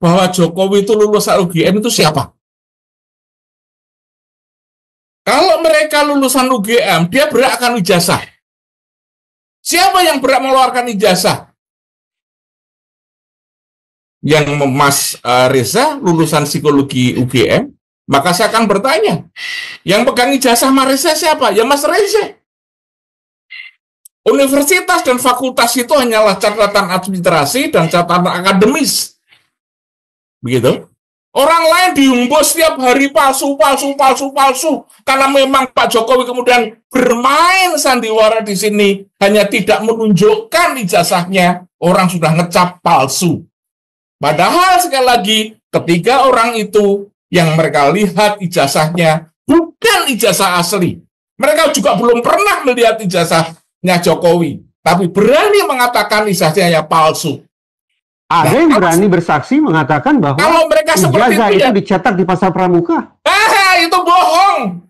bahwa Jokowi itu lulusan UGM itu siapa? Kalau mereka lulusan UGM, dia berhak akan ijazah. Siapa yang berhak mengeluarkan ijazah? Yang Mas Reza lulusan psikologi UGM, maka saya akan bertanya, yang pegang ijazah Mas Reza siapa? Ya Mas Reza. Universitas dan fakultas itu hanyalah catatan administrasi dan catatan akademis. Begitu. Orang lain diumbus setiap hari palsu. Karena memang Pak Jokowi kemudian bermain sandiwara di sini, hanya tidak menunjukkan ijazahnya, orang sudah ngecap palsu. Padahal sekali lagi, ketiga orang itu yang mereka lihat ijazahnya bukan ijazah asli. Mereka juga belum pernah melihat ijazahnya Jokowi, tapi berani mengatakan ijazahnya palsu. Ada yang berani bersaksi mengatakan bahwa kalau mereka seperti itu dicetak di pasar pramuka. Itu bohong.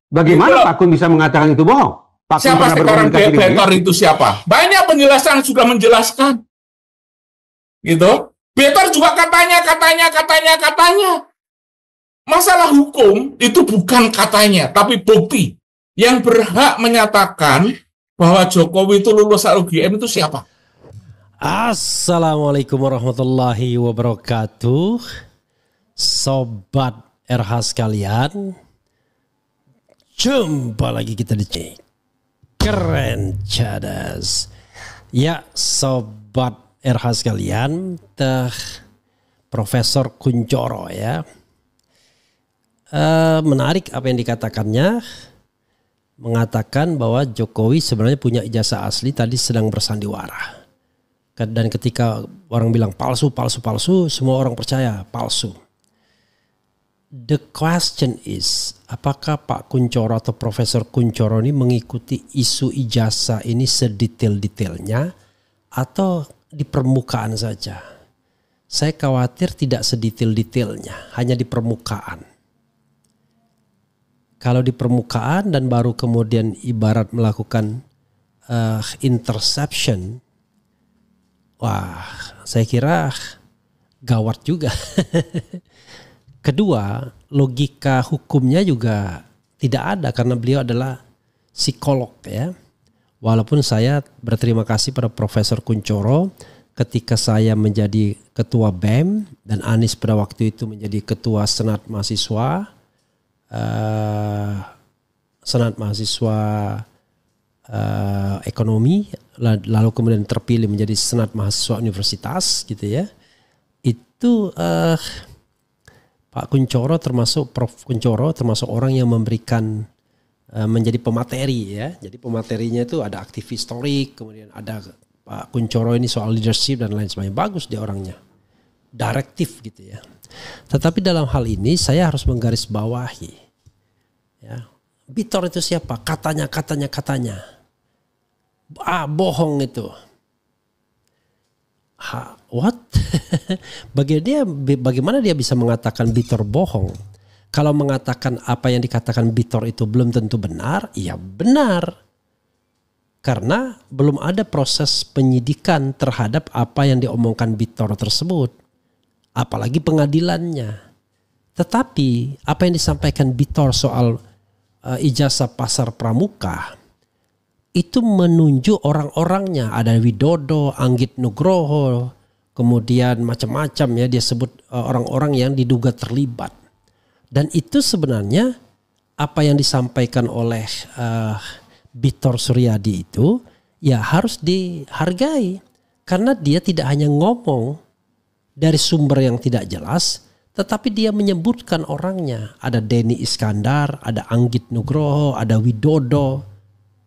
Bagaimana Pak Kun bisa mengatakan itu bohong? Pak siapa sekarang Betor itu siapa? Banyak penjelasan sudah menjelaskan. Gitu. Betor juga katanya. Masalah hukum itu bukan katanya, tapi bukti. Yang berhak menyatakan bahwa Jokowi itu lulusan UGM itu siapa? Assalamualaikum warahmatullahi wabarakatuh. Sobat RH sekalian, jumpa lagi kita di Keren Cadas. Ya, sobat RH sekalian, Profesor Kuncoro ya. Menarik apa yang dikatakannya, mengatakan bahwa Jokowi sebenarnya punya ijazah asli, tadi sedang bersandiwara. Dan ketika orang bilang palsu, semua orang percaya palsu. The question is, apakah Pak Kuncoro atau Profesor Kuncoro ini mengikuti isu ijazah ini sedetail-detailnya atau di permukaan saja? Saya khawatir tidak sedetail-detailnya, hanya di permukaan. Kalau di permukaan dan baru kemudian ibarat melakukan interception, wah, saya kira gawat juga. Kedua, logika hukumnya juga tidak ada karena beliau adalah psikolog ya. Walaupun saya berterima kasih pada Profesor Kuncoro ketika saya menjadi ketua BEM dan Anies pada waktu itu menjadi ketua Senat Mahasiswa, ekonomi, lalu kemudian terpilih menjadi Senat Mahasiswa Universitas gitu ya. Itu Pak Kuncoro termasuk Prof Kuncoro termasuk orang yang memberikan menjadi pemateri ya. Jadi pematerinya itu ada aktivis historik, kemudian ada Pak Kuncoro ini soal leadership dan lain sebagainya. Bagus dia orangnya. Direktif gitu ya. Tetapi dalam hal ini saya harus menggarisbawahi ya. Betor itu siapa? Katanya. Bohong itu. What? Bagaimana dia bisa mengatakan Betor bohong? Kalau mengatakan apa yang dikatakan Betor itu belum tentu benar, ya benar. Karena belum ada proses penyidikan terhadap apa yang diomongkan Betor tersebut. Apalagi pengadilannya. Tetapi apa yang disampaikan Betor soal ijazah pasar pramuka itu menunjuk orang-orangnya. Ada Widodo, Anggit Nugroho, kemudian macam-macam ya dia sebut orang-orang yang diduga terlibat. Dan itu sebenarnya apa yang disampaikan oleh Betor Suryadi itu ya harus dihargai. Karena dia tidak hanya ngomong dari sumber yang tidak jelas, tetapi dia menyebutkan orangnya. Ada Denny Iskandar, ada Anggit Nugroho, ada Widodo.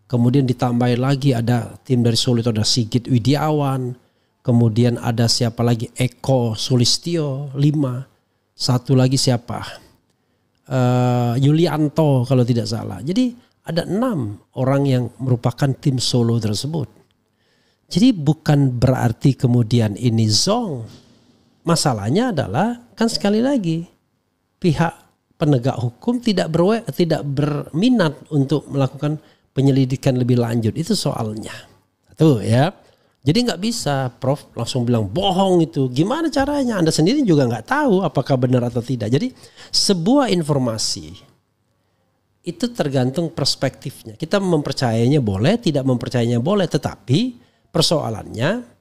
Kemudian ditambahin lagi ada tim dari Solo itu ada Sigit Widiawan. Kemudian ada siapa lagi? Eko Sulistyo 5. Satu lagi siapa? Yulianto kalau tidak salah. Jadi ada 6 orang yang merupakan tim Solo tersebut. Jadi bukan berarti kemudian ini zong. Masalahnya adalah kan sekali lagi pihak penegak hukum tidak berminat untuk melakukan penyelidikan lebih lanjut. Itu soalnya. Tuh ya. Jadi nggak bisa Prof langsung bilang bohong itu. Gimana caranya? Anda sendiri juga nggak tahu apakah benar atau tidak. Jadi sebuah informasi itu tergantung perspektifnya. Kita mempercayainya boleh, tidak mempercayainya boleh. Tetapi persoalannya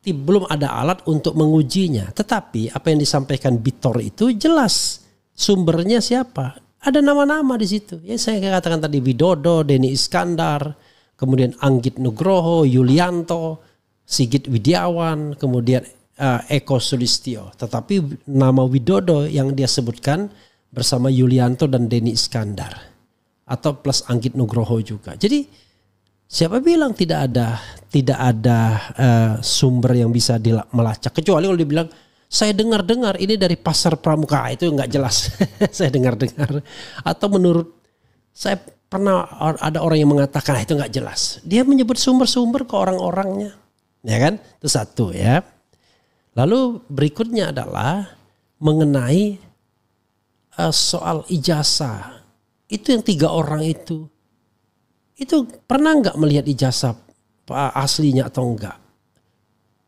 belum ada alat untuk mengujinya. Tetapi apa yang disampaikan Bitor itu jelas sumbernya siapa. Ada nama-nama di situ. Ya saya katakan tadi Widodo, Denny Iskandar, kemudian Anggit Nugroho, Yulianto, Sigit Widiawan, kemudian Eko Sulistyo. Tetapi nama Widodo yang dia sebutkan bersama Yulianto dan Denny Iskandar. Atau plus Anggit Nugroho juga. Jadi siapa bilang tidak ada sumber yang bisa melacak. Kecuali kalau dibilang saya dengar-dengar ini dari Pasar Pramuka, itu nggak jelas. Saya dengar-dengar. Atau menurut saya pernah ada orang yang mengatakan itu nggak jelas. Dia menyebut sumber-sumber ke orang-orangnya, ya kan? Itu satu ya. Lalu berikutnya adalah mengenai soal ijazah. Itu yang 3 orang itu pernah nggak melihat ijazah aslinya atau enggak?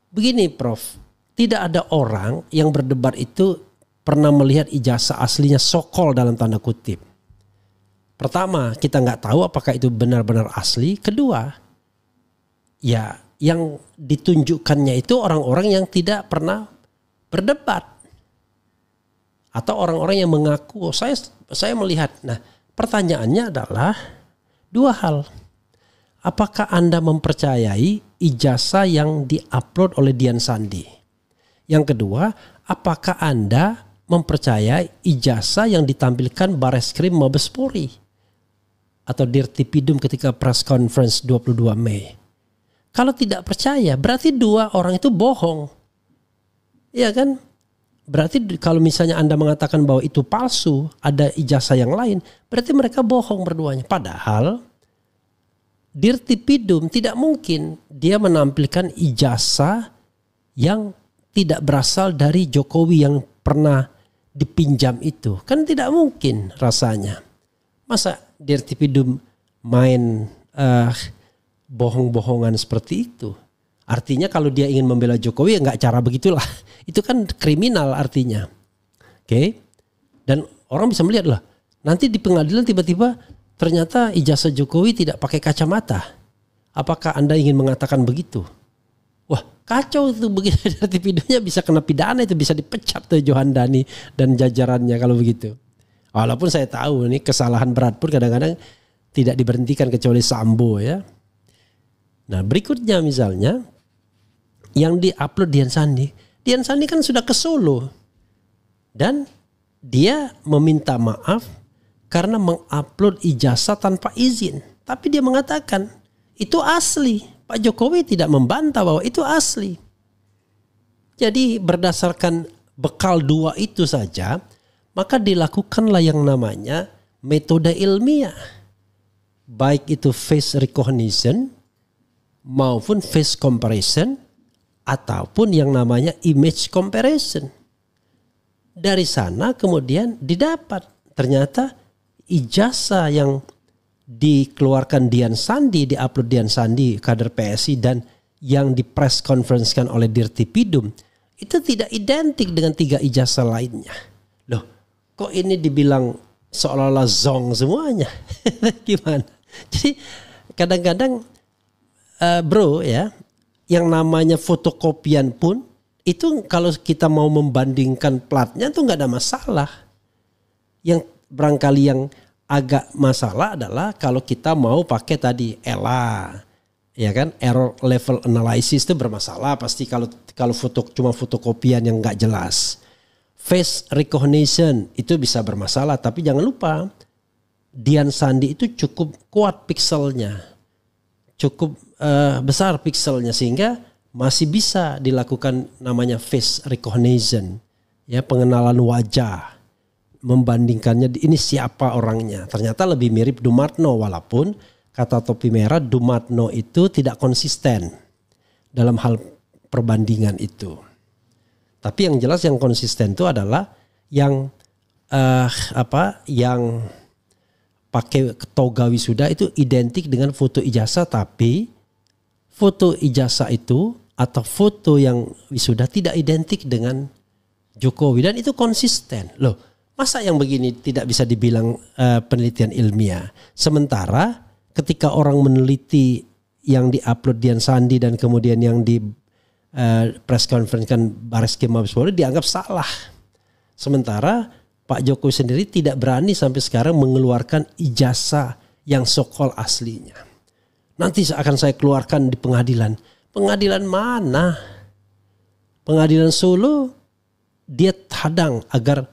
Begini Prof, tidak ada orang yang berdebat itu pernah melihat ijazah aslinya sokol dalam tanda kutip. Pertama, kita nggak tahu apakah itu benar-benar asli. Kedua, ya yang ditunjukkannya itu orang-orang yang tidak pernah berdebat. Atau orang-orang yang mengaku, saya melihat. Nah, pertanyaannya adalah 2 hal. Apakah Anda mempercayai ijazah yang diupload oleh Dian Sandi? Yang kedua, apakah Anda mempercayai ijazah yang ditampilkan Bareskrim Mabes Polri atau Dirtipidum ketika press conference 22 Mei? Kalau tidak percaya, berarti 2 orang itu bohong. Iya kan? Berarti kalau misalnya Anda mengatakan bahwa itu palsu, ada ijazah yang lain, berarti mereka bohong berduanya. Padahal Dirtipidum tidak mungkin dia menampilkan ijazah yang tidak berasal dari Jokowi yang pernah dipinjam itu. Kan tidak mungkin rasanya. Masa Dirtipidum main bohong-bohongan seperti itu? Artinya kalau dia ingin membela Jokowi ya nggak cara begitulah. Itu kan kriminal artinya. Oke. Dan orang bisa melihat lah. Nanti di pengadilan tiba-tiba ternyata ijazah Jokowi tidak pakai kacamata. Apakah Anda ingin mengatakan begitu? Wah kacau itu, begitu Dirtipidumnya bisa kena pidana, itu bisa dipecat tuh Johandani dan jajarannya kalau begitu. Walaupun saya tahu ini kesalahan berat pun kadang-kadang tidak diberhentikan kecuali Sambo ya. Nah berikutnya misalnya yang diupload Dian Sandi. Dian Sandi kan sudah ke Solo. Dan dia meminta maaf karena mengupload ijazah tanpa izin. Tapi dia mengatakan itu asli. Pak Jokowi tidak membantah bahwa itu asli. Jadi berdasarkan bekal 2 itu saja, maka dilakukanlah yang namanya metode ilmiah. Baik itu face recognition maupun face comparison ataupun yang namanya image comparison. Dari sana kemudian didapat ternyata ijazah yang dikeluarkan Dian Sandi, diupload Dian Sandi kader PSI dan yang di press conference-kan oleh Dirtipidum itu tidak identik dengan 3 ijazah lainnya. Loh, kok ini dibilang seolah-olah zong semuanya? Gimana? Jadi kadang-kadang bro ya, yang namanya fotokopian pun itu kalau kita mau membandingkan platnya tuh nggak ada masalah. Yang barangkali yang agak masalah adalah kalau kita mau pakai tadi ELA, ya kan, error level analysis itu bermasalah pasti kalau cuma fotokopian yang nggak jelas. Face recognition itu bisa bermasalah, tapi jangan lupa Dian Sandi itu cukup kuat pixelnya, cukup besar pixelnya sehingga masih bisa dilakukan namanya face recognition, ya pengenalan wajah. Membandingkannya ini siapa orangnya. Ternyata lebih mirip Dumatno walaupun kata topi merah Dumatno itu tidak konsisten dalam hal perbandingan itu. Tapi yang jelas yang konsisten itu adalah yang yang pakai toga wisuda itu identik dengan foto ijazah tapi foto ijazah itu atau foto yang wisuda tidak identik dengan Jokowi dan itu konsisten. Loh, masa yang begini tidak bisa dibilang penelitian ilmiah? Sementara ketika orang meneliti yang diupload Dian Sandi dan kemudian yang di press conference kan Bareskrim Mabes Polri dianggap salah. Sementara Pak Jokowi sendiri tidak berani sampai sekarang mengeluarkan ijazah yang so-called aslinya. Nanti akan saya keluarkan di pengadilan. Pengadilan mana? Pengadilan Solo dia hadang agar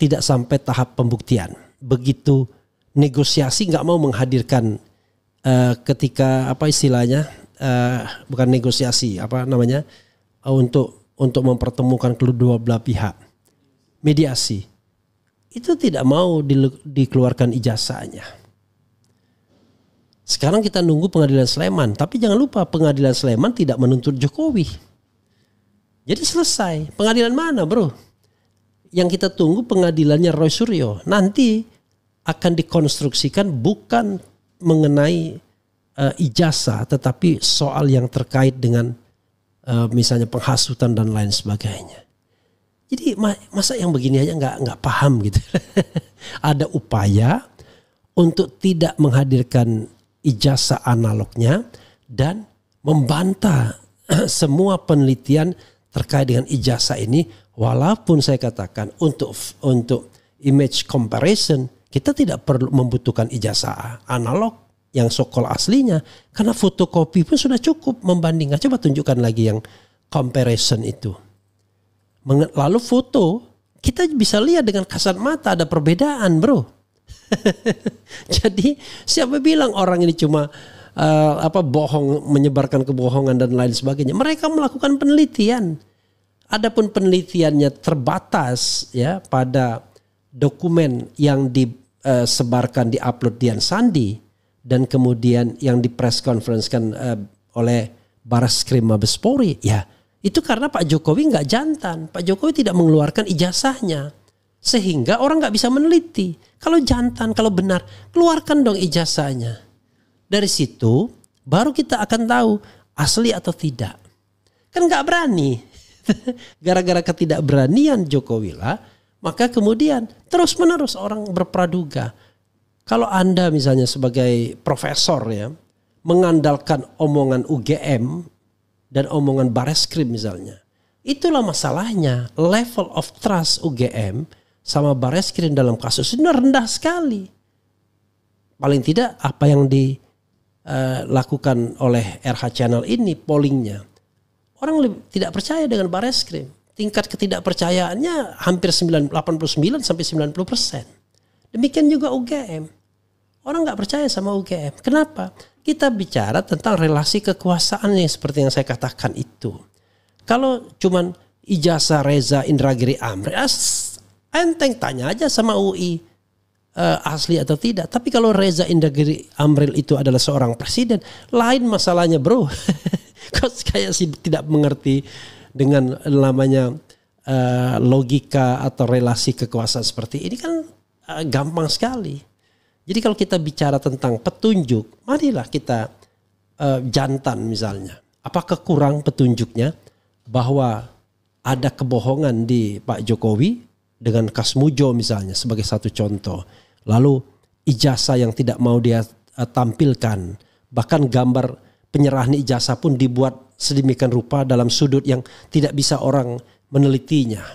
tidak sampai tahap pembuktian. Begitu negosiasi nggak mau menghadirkan ketika apa istilahnya bukan negosiasi apa namanya untuk mempertemukan kedua belah pihak, mediasi itu tidak mau dikeluarkan ijazahnya. Sekarang kita nunggu pengadilan Sleman, tapi jangan lupa pengadilan Sleman tidak menuntut Jokowi. Jadi selesai. Pengadilan mana, bro? Yang kita tunggu pengadilannya Roy Suryo. Nanti akan dikonstruksikan bukan mengenai ijazah, tetapi soal yang terkait dengan misalnya penghasutan dan lain sebagainya. Jadi masa yang begini aja nggak paham gitu. Ada upaya untuk tidak menghadirkan ijazah analognya dan membantah semua penelitian terkait dengan ijazah ini. Walaupun saya katakan untuk image comparison kita tidak perlu membutuhkan ijazah analog yang so-called aslinya karena fotokopi pun sudah cukup membandingkan. Coba tunjukkan lagi yang comparison itu. Lalu foto kita bisa lihat dengan kasat mata ada perbedaan, bro. Jadi siapa bilang orang ini cuma bohong, menyebarkan kebohongan dan lain sebagainya. Mereka melakukan penelitian. Adapun penelitiannya terbatas ya pada dokumen yang disebarkan diupload Dian Sandi dan kemudian yang di press conference kan oleh Bareskrim Mabes Polri. Ya, itu karena Pak Jokowi nggak jantan. Pak Jokowi tidak mengeluarkan ijazahnya. Sehingga orang nggak bisa meneliti. Kalau jantan, kalau benar, keluarkan dong ijazahnya. Dari situ baru kita akan tahu asli atau tidak. Kan nggak berani. Gara-gara ketidakberanian Jokowi lah, maka kemudian terus-menerus orang berpraduga. Kalau Anda misalnya sebagai profesor ya, mengandalkan omongan UGM dan omongan Bareskrim misalnya, itulah masalahnya. Level of trust UGM sama Bareskrim dalam kasus ini rendah sekali. Paling tidak apa yang dilakukan oleh RH Channel ini pollingnya, orang tidak percaya dengan Bareskrim. Tingkat ketidakpercayaannya hampir 89 sampai 90%. Demikian juga UGM. Orang nggak percaya sama UGM. Kenapa? Kita bicara tentang relasi kekuasaan yang seperti yang saya katakan itu. Kalau cuman ijazah Reza Indragiri Amril, enteng tanya aja sama UI asli atau tidak. Tapi kalau Reza Indragiri Amril itu adalah seorang presiden, lain masalahnya, bro. Kok kayak sih tidak mengerti dengan namanya logika atau relasi kekuasaan seperti ini kan gampang sekali. Jadi kalau kita bicara tentang petunjuk, marilah kita jantan misalnya. Apakah kurang petunjuknya bahwa ada kebohongan di Pak Jokowi dengan Kasmujo misalnya sebagai satu contoh. Lalu ijazah yang tidak mau dia tampilkan, bahkan gambar penyerahan ijazah pun dibuat sedemikian rupa dalam sudut yang tidak bisa orang menelitinya.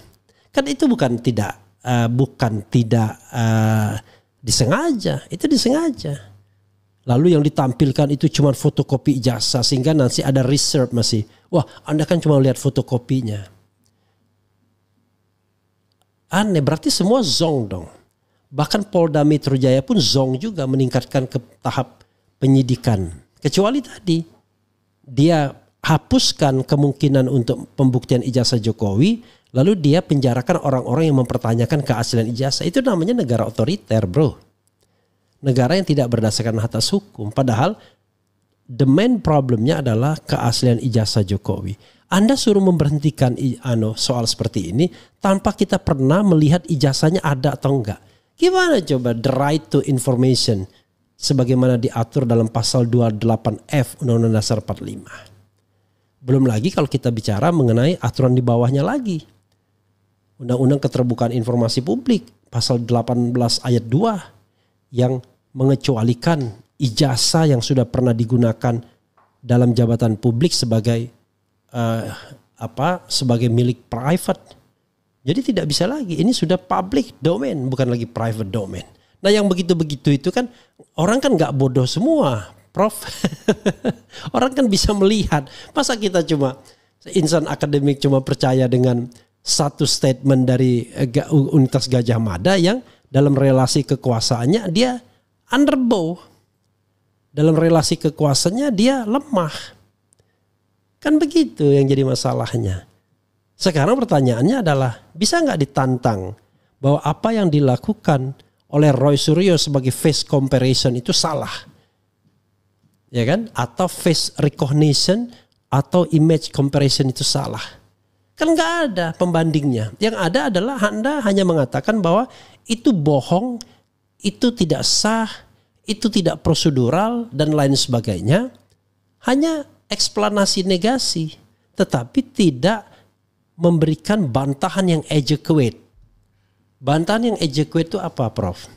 Kan itu bukan tidak disengaja, itu disengaja. Lalu yang ditampilkan itu cuma fotokopi ijazah sehingga nanti ada reserve masih. Wah, Anda kan cuma lihat fotokopinya. Aneh, berarti semua zong dong. Bahkan Polda Metro Jaya pun zong juga meningkatkan ke tahap penyidikan. Kecuali tadi dia hapuskan kemungkinan untuk pembuktian ijazah Jokowi, lalu dia penjarakan orang-orang yang mempertanyakan keaslian ijazah. Itu namanya negara otoriter, bro. Negara yang tidak berdasarkan atas hukum. Padahal the main problemnya adalah keaslian ijazah Jokowi. Anda suruh memberhentikan soal seperti ini tanpa kita pernah melihat ijazahnya ada atau enggak. Gimana coba the right to information sebagaimana diatur dalam pasal 28F Undang-Undang Dasar 45. Belum lagi kalau kita bicara mengenai aturan di bawahnya lagi. Undang-Undang Keterbukaan Informasi Publik pasal 18 ayat 2 yang mengecualikan ijazah yang sudah pernah digunakan dalam jabatan publik sebagai sebagai milik private. Jadi tidak bisa lagi, ini sudah public domain, bukan lagi private domain. Nah yang begitu-begitu itu kan orang kan nggak bodoh semua, Prof. Orang kan bisa melihat. Masa kita cuma insan akademik cuma percaya dengan satu statement dari Universitas Gadjah Mada yang dalam relasi kekuasaannya dia underbow. Dalam relasi kekuasaannya dia lemah. Kan begitu yang jadi masalahnya. Sekarang pertanyaannya adalah bisa nggak ditantang bahwa apa yang dilakukan oleh Roy Suryo sebagai face comparison itu salah, ya kan? Atau face recognition atau image comparison itu salah? Kan nggak ada pembandingnya. Yang ada adalah Anda hanya mengatakan bahwa itu bohong, itu tidak sah, itu tidak prosedural dan lain sebagainya. Hanya eksplanasi negasi, tetapi tidak memberikan bantahan yang adequate. Bantahan yang adequate itu apa, Prof?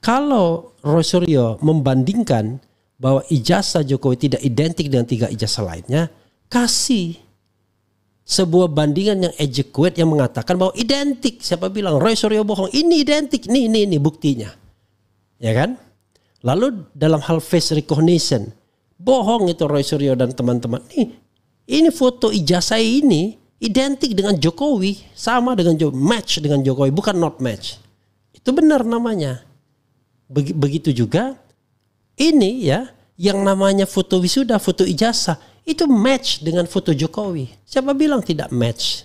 Kalau Roy Suryo membandingkan bahwa ijazah Jokowi tidak identik dengan 3 ijazah lainnya, kasih sebuah bandingan yang adequate yang mengatakan bahwa identik. Siapa bilang Roy Suryo bohong? Ini identik, ini buktinya. Ya kan? Lalu dalam hal face recognition, bohong itu Roy Suryo dan teman-teman. Ini foto ijazah ini identik dengan Jokowi, sama dengan match dengan Jokowi, bukan not match. Itu benar namanya. Begitu juga ini ya, yang namanya foto wisuda, foto ijazah, itu match dengan foto Jokowi. Siapa bilang tidak match?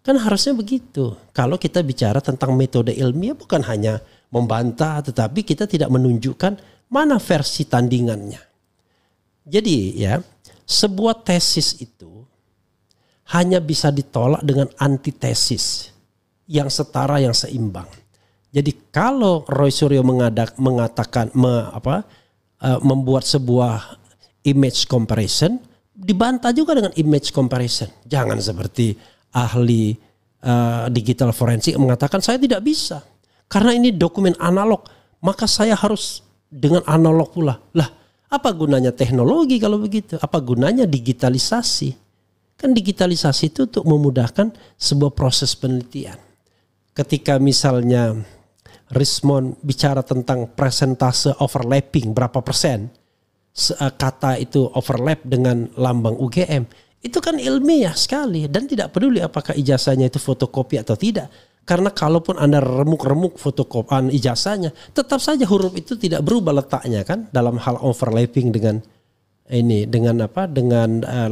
Kan harusnya begitu. Kalau kita bicara tentang metode ilmiah bukan hanya membantah, tetapi kita tidak menunjukkan mana versi tandingannya. Jadi ya, sebuah tesis itu hanya bisa ditolak dengan antitesis yang setara, yang seimbang. Jadi kalau Roy Suryo mengatakan membuat sebuah image comparison, dibantah juga dengan image comparison. Jangan seperti ahli digital forensik mengatakan saya tidak bisa karena ini dokumen analog, maka saya harus dengan analog pula. Lah, apa gunanya teknologi kalau begitu? Apa gunanya digitalisasi? Kan digitalisasi itu untuk memudahkan sebuah proses penelitian. Ketika misalnya Rismond bicara tentang persentase overlapping berapa persen kata itu overlap dengan lambang UGM, itu kan ilmiah sekali dan tidak peduli apakah ijazahnya itu fotokopi atau tidak. Karena kalaupun Anda remuk-remuk fotokopian ijazahnya, tetap saja huruf itu tidak berubah letaknya kan dalam hal overlapping dengan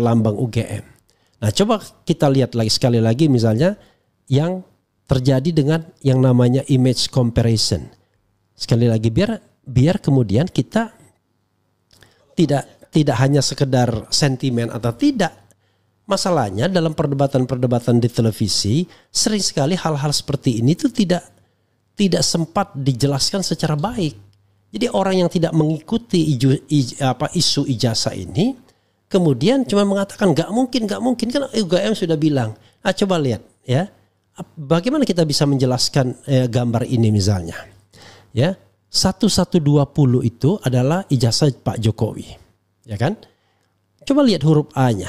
lambang UGM. Nah, coba kita lihat lagi sekali lagi misalnya yang terjadi dengan yang namanya image comparison. Sekali lagi biar kemudian kita tidak hanya sekedar sentimen atau tidak. Masalahnya dalam perdebatan-perdebatan di televisi sering sekali hal-hal seperti ini tuh tidak sempat dijelaskan secara baik. Jadi orang yang tidak mengikuti isu ijazah ini kemudian cuma mengatakan nggak mungkin kan UGM sudah bilang. Coba lihat ya, bagaimana kita bisa menjelaskan gambar ini misalnya. Ya, 1120 itu adalah ijazah Pak Jokowi, ya kan? Coba lihat huruf A-nya.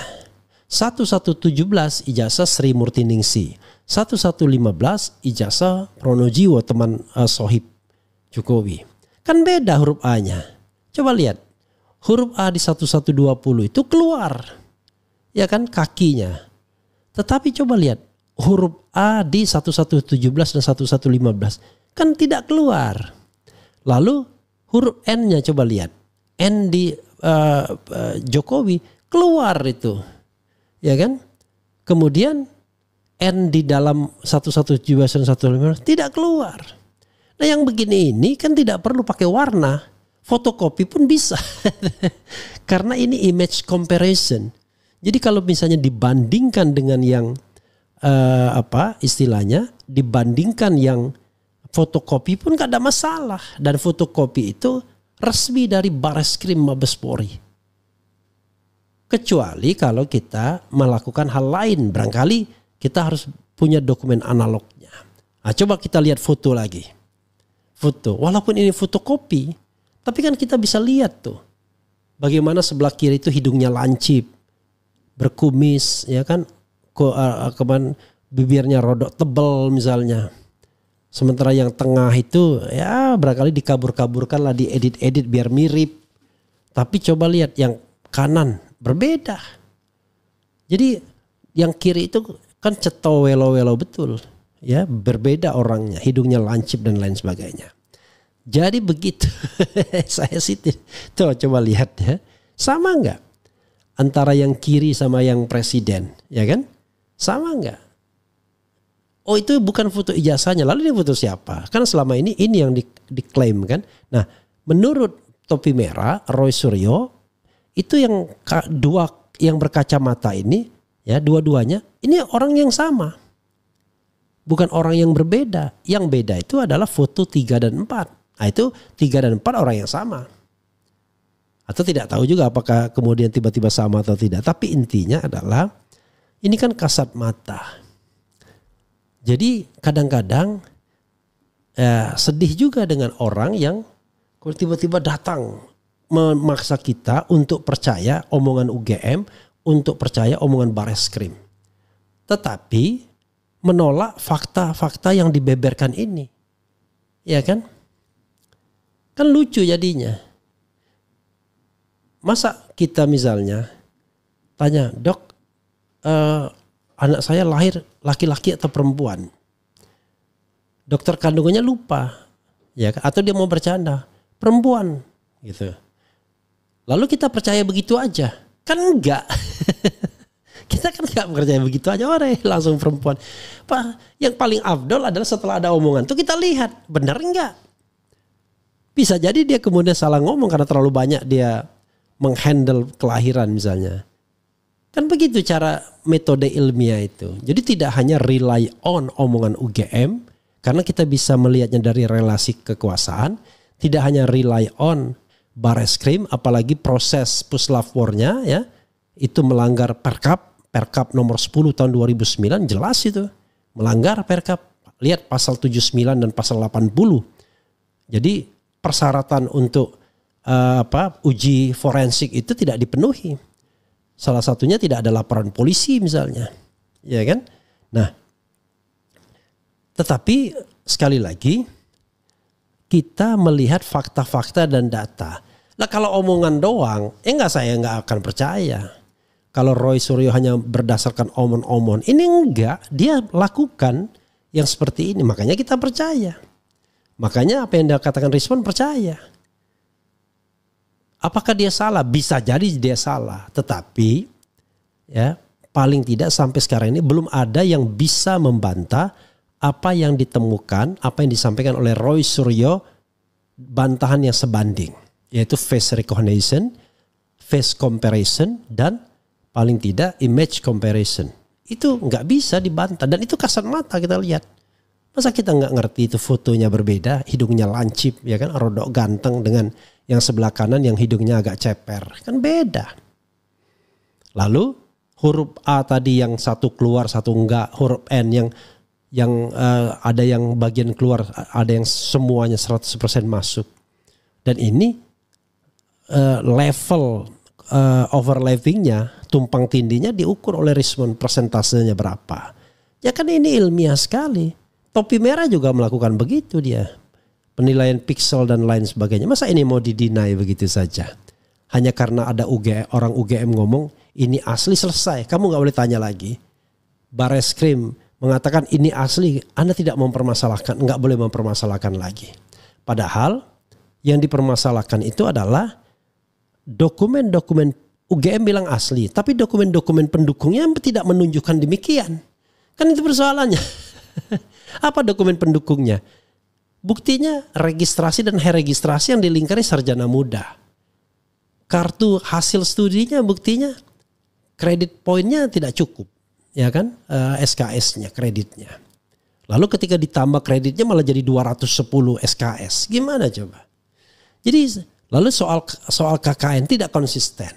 1117 ijazah Sri Murtiningsi, 1115 ijazah Pronojiwo teman sohib Jokowi. Kan beda huruf A-nya. Coba lihat. Huruf A di 1120 itu keluar. Ya kan kakinya. Tetapi coba lihat. Huruf A di 1117 dan 1115. Kan tidak keluar. Lalu huruf N-nya coba lihat. N di Jokowi keluar itu. Ya kan. Kemudian N di dalam 1117 dan 1115 tidak keluar. Nah yang begini ini kan tidak perlu pakai warna. Fotokopi pun bisa. Karena ini image comparison. Jadi kalau misalnya dibandingkan dengan yang istilahnya dibandingkan yang fotokopi pun gak ada masalah. Dan fotokopi itu resmi dari Bareskrim Mabespori. Kecuali kalau kita melakukan hal lain. Barangkali kita harus punya dokumen analognya. Nah, coba kita lihat foto lagi. Foto, walaupun ini fotokopi, tapi kan kita bisa lihat tuh. Bagaimana sebelah kiri itu hidungnya lancip, berkumis, ya kan, kemudian bibirnya rodok tebal misalnya. Sementara yang tengah itu ya barangkali dikabur-kaburkan lah, diedit-edit biar mirip. Tapi coba lihat yang kanan berbeda. Jadi yang kiri itu kan ceto welo-welo betul. Ya, berbeda orangnya, hidungnya lancip dan lain sebagainya. Jadi begitu. Saya sih tuh coba lihat ya. Sama enggak antara yang kiri sama yang presiden, ya kan? Sama enggak? Oh, itu bukan foto ijazahnya. Lalu ini foto siapa? Kan selama ini yang diklaim kan. Nah, menurut Topi Merah, Roy Suryo, itu yang dua yang berkacamata ini, ya dua-duanya, ini orang yang sama. Bukan orang yang berbeda. Yang beda itu adalah foto 3 dan 4. Nah, itu 3 dan 4 orang yang sama. Atau tidak tahu juga apakah kemudian tiba-tiba sama atau tidak. Tapi intinya adalah ini kan kasat mata. Jadi kadang-kadang sedih juga dengan orang yang tiba-tiba datang memaksa kita untuk percaya omongan UGM, untuk percaya omongan Bareskrim. Tetapi menolak fakta-fakta yang dibeberkan ini. Ya kan? Kan lucu jadinya. Masa kita misalnya tanya, "Dok, anak saya lahir laki-laki atau perempuan?" Dokter kandungannya lupa. Ya, atau dia mau bercanda, "Perempuan." Gitu. Lalu kita percaya begitu aja? Kan enggak. Kita kan gak percaya begitu aja, langsung perempuan. Pak, yang paling afdol adalah setelah ada omongan itu kita lihat benar enggak. Bisa jadi dia kemudian salah ngomong karena terlalu banyak dia menghandle kelahiran misalnya. Kan begitu cara metode ilmiah itu. Jadi tidak hanya rely on omongan UGM, karena kita bisa melihatnya dari relasi kekuasaan. Tidak hanya rely on Bareskrim, apalagi proses puslapfornya ya, itu melanggar Perkap nomor 10 tahun 2009, jelas itu melanggar Perkap. Lihat pasal 79 dan pasal 80. Jadi persyaratan untuk uji forensik itu tidak dipenuhi. Salah satunya tidak ada laporan polisi misalnya. Ya kan? Nah, tetapi sekali lagi kita melihat fakta-fakta dan data. Nah, kalau omongan doang, saya nggak akan percaya. Kalau Roy Suryo hanya berdasarkan omon-omon, ini enggak, dia lakukan yang seperti ini, makanya kita percaya. Makanya apa yang dia katakan Rizwan percaya. Apakah dia salah? Bisa jadi dia salah, tetapi ya paling tidak sampai sekarang ini belum ada yang bisa membantah apa yang ditemukan, apa yang disampaikan oleh Roy Suryo, bantahan yang sebanding, yaitu face recognition, face comparison, dan paling tidak image comparison. Itu nggak bisa dibantah dan itu kasat mata kita lihat. Masa kita nggak ngerti itu fotonya berbeda, hidungnya lancip ya kan, rodok ganteng dengan yang sebelah kanan yang hidungnya agak ceper, kan beda. Lalu huruf A tadi yang satu keluar satu enggak, huruf N yang ada yang bagian keluar, ada yang semuanya 100% masuk. Dan ini level overlappingnya, tumpang tindinya diukur oleh Rizwan, persentasenya berapa. Ya kan ini ilmiah sekali. Topi Merah juga melakukan begitu dia. Penilaian pixel dan lain sebagainya. Masa ini mau didinai begitu saja? Hanya karena ada orang UGM ngomong ini asli, selesai. Kamu gak boleh tanya lagi. Bareskrim mengatakan ini asli, Anda tidak mempermasalahkan, gak boleh mempermasalahkan lagi. Padahal yang dipermasalahkan itu adalah dokumen-dokumen UGM bilang asli, tapi dokumen-dokumen pendukungnya tidak menunjukkan demikian. Kan itu persoalannya. Apa dokumen pendukungnya? Buktinya registrasi dan registrasi yang dilingkari sarjana muda. Kartu hasil studinya buktinya kredit poinnya tidak cukup, ya kan? SKS-nya, kreditnya. Lalu ketika ditambah kreditnya malah jadi 210 SKS. Gimana coba? Jadi lalu soal KKN tidak konsisten.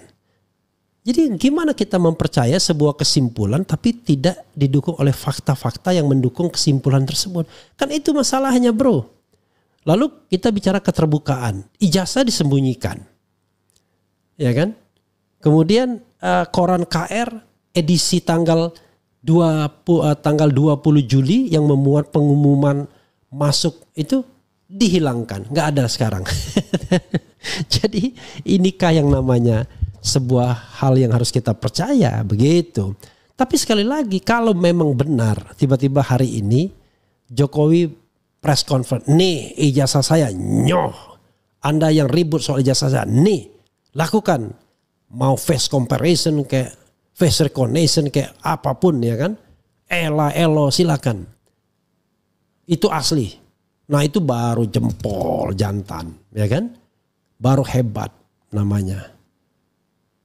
Jadi gimana kita mempercaya sebuah kesimpulan tapi tidak didukung oleh fakta-fakta yang mendukung kesimpulan tersebut? Kan itu masalahnya, bro. Lalu kita bicara keterbukaan. Ijazah disembunyikan. Ya kan? Kemudian koran KR edisi tanggal 20 Juli yang memuat pengumuman masuk itu dihilangkan. Nggak ada sekarang. Jadi inikah yang namanya sebuah hal yang harus kita percaya, begitu. Tapi sekali lagi, kalau memang benar tiba-tiba hari ini Jokowi press conference, nih ijazah saya, nyoh. Anda yang ribut soal ijazah saya, nih lakukan. Mau face comparison kayak face recognition kayak apapun, ya kan. Elo silakan. Itu asli. Nah itu baru jempol jantan, ya kan. Baru hebat namanya.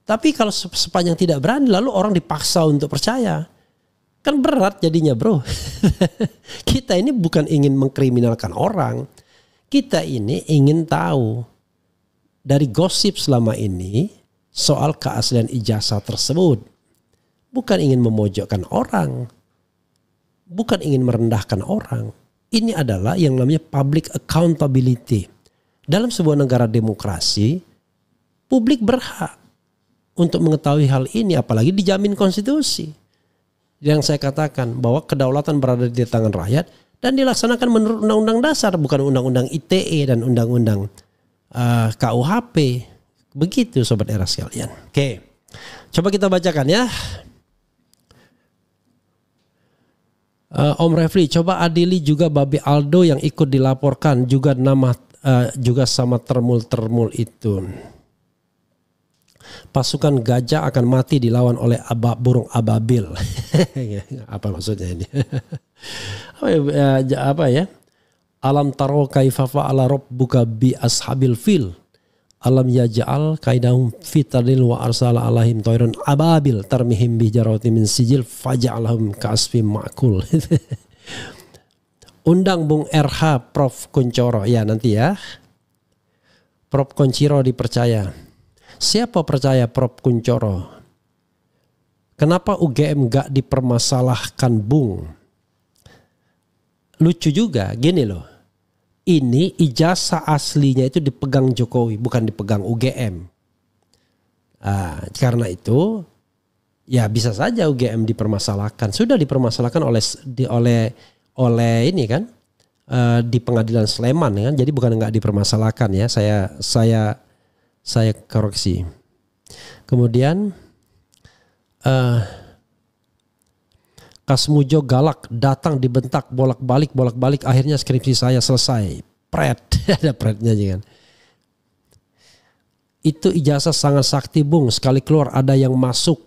Tapi kalau sepanjang tidak berani lalu orang dipaksa untuk percaya. Kan berat jadinya, bro. Kita ini bukan ingin mengkriminalkan orang. Kita ini ingin tahu dari gosip selama ini soal keaslian ijazah tersebut. Bukan ingin memojokkan orang. Bukan ingin merendahkan orang. Ini adalah yang namanya public accountability. Dalam sebuah negara demokrasi, publik berhak untuk mengetahui hal ini, apalagi dijamin konstitusi. Yang saya katakan bahwa kedaulatan berada di tangan rakyat dan dilaksanakan menurut undang-undang dasar, bukan undang-undang ITE dan undang-undang KUHP. Begitu sobat era sekalian. Oke, coba kita bacakan ya. Om Refli, coba adili juga Babe Aldo yang ikut dilaporkan juga nama juga sama termul itu. Pasukan gajah akan mati dilawan oleh burung ababil. Apa maksudnya ini? Apa ya? Alam taro kaifa fa'ala rabbuka bi ashabil fil. Alam yaj'al kaidahum fitadil wa arsala alaihim tayran ababil tarmihim bi jarati min sijil faja'alahum ka'asfim ma'kul. Undang Bung RH Prof Kuncoro ya nanti ya. Prof Kunciro dipercaya. Siapa percaya Prof Kuncoro? Kenapa UGM gak dipermasalahkan, Bung? Lucu juga, gini loh. Ini ijazah aslinya itu dipegang Jokowi, bukan dipegang UGM. Karena itu, ya bisa saja UGM dipermasalahkan. Sudah dipermasalahkan oleh ini kan, di Pengadilan Sleman kan. Jadi bukan nggak dipermasalahkan ya. Saya koreksi. Kemudian Kasmujo galak datang dibentak bolak-balik akhirnya skripsi saya selesai. Pret. Ada pretnya juga kan. Itu ijazah sangat sakti, Bung. Sekali keluar ada yang masuk.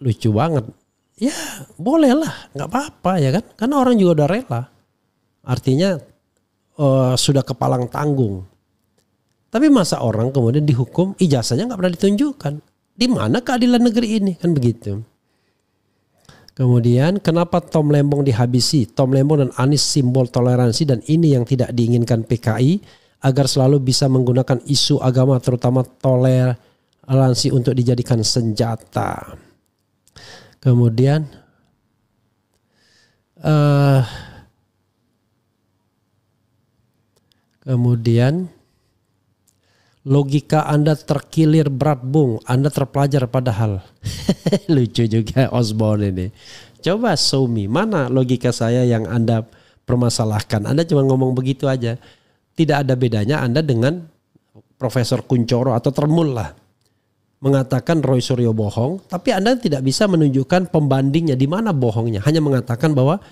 Lucu banget. Ya bolehlah, nggak apa-apa ya kan. Karena orang juga udah rela. Artinya sudah kepalang tanggung. Tapi masa orang kemudian dihukum ijazahnya nggak pernah ditunjukkan. Di mana keadilan negeri ini kan begitu. Kemudian kenapa Tom Lembong dihabisi? Tom Lembong dan Anies simbol toleransi dan ini yang tidak diinginkan PKI agar selalu bisa menggunakan isu agama terutama toleransi untuk dijadikan senjata. Kemudian logika Anda terkilir berat, Bung. Anda terpelajar padahal. Lucu juga Osborne ini. Coba show me. Mana logika saya yang Anda permasalahkan. Anda cuma ngomong begitu aja. Tidak ada bedanya Anda dengan Profesor Kuncoro atau Termul lah. Mengatakan Roy Suryo bohong. Tapi Anda tidak bisa menunjukkan pembandingnya. Di mana bohongnya. Hanya mengatakan bahwa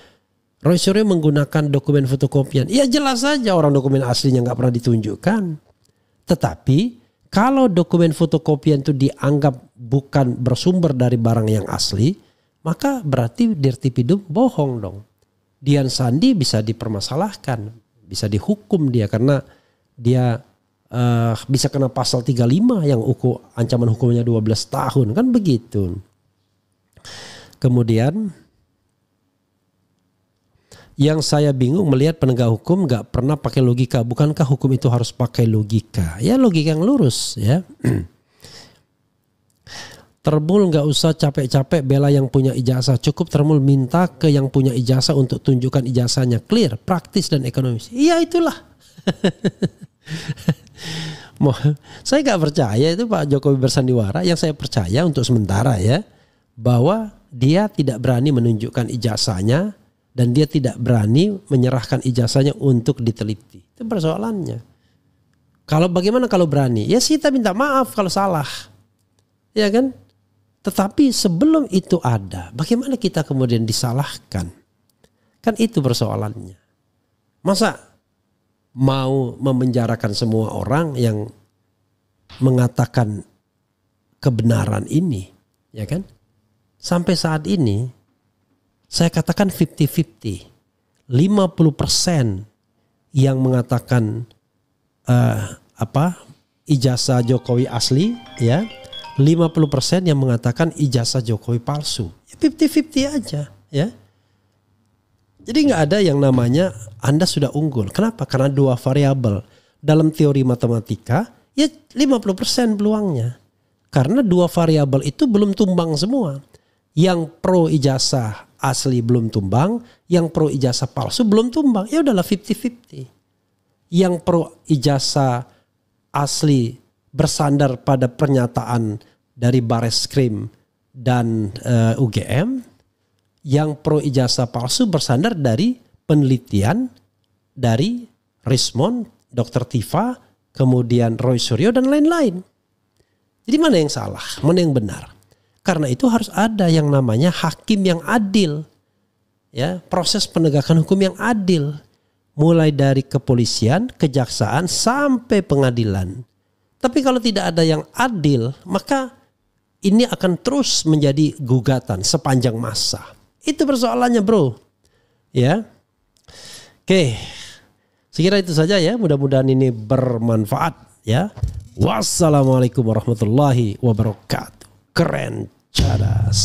Roy Suryo menggunakan dokumen fotokopian. Ya jelas saja orang dokumen aslinya nggak pernah ditunjukkan. Tetapi kalau dokumen fotokopian itu dianggap bukan bersumber dari barang yang asli, maka berarti Dirtipidum bohong dong. Dian Sandi bisa dipermasalahkan, bisa dihukum dia karena dia bisa kena pasal 35 yang ancaman hukumnya 12 tahun kan begitu. Kemudian Yang saya bingung melihat penegak hukum nggak pernah pakai logika. Bukankah hukum itu harus pakai logika? Ya logika yang lurus ya. Termul nggak usah capek-capek bela yang punya ijazah. Cukup Termul minta ke yang punya ijazah untuk tunjukkan ijazahnya. Clear, praktis dan ekonomis. Iya itulah. Saya nggak percaya itu Pak Jokowi bersandiwara. Yang saya percaya untuk sementara ya, bahwa dia tidak berani menunjukkan ijazahnya dan dia tidak berani menyerahkan ijazahnya untuk diteliti. Itu persoalannya. Kalau bagaimana kalau berani? Ya kita minta maaf kalau salah. Ya kan? Tetapi sebelum itu ada, bagaimana kita kemudian disalahkan? Kan itu persoalannya. Masa mau memenjarakan semua orang yang mengatakan kebenaran ini, ya kan? Sampai saat ini saya katakan 50-50. 50% yang mengatakan ijazah Jokowi asli, ya. 50% yang mengatakan ijazah Jokowi palsu. 50-50 aja, ya. Jadi nggak ada yang namanya Anda sudah unggul. Kenapa? Karena dua variabel. Dalam teori matematika, ya 50% peluangnya. Karena dua variabel itu belum tumbang semua. Yang pro ijazah asli belum tumbang, yang pro ijazah palsu belum tumbang. Ya udahlah 50-50. Yang pro ijazah asli bersandar pada pernyataan dari Bareskrim dan UGM, yang pro ijazah palsu bersandar dari penelitian dari Rismond, Dr. Tifa, kemudian Roy Suryo dan lain-lain. Jadi mana yang salah, mana yang benar? Karena itu harus ada yang namanya hakim yang adil, ya, proses penegakan hukum yang adil, mulai dari kepolisian, kejaksaan sampai pengadilan. Tapi kalau tidak ada yang adil, maka ini akan terus menjadi gugatan sepanjang masa. Itu persoalannya, bro. Ya. Oke. Sekira itu saja ya. Mudah-mudahan ini bermanfaat ya. Wassalamualaikum warahmatullahi wabarakatuh. Keren cadas.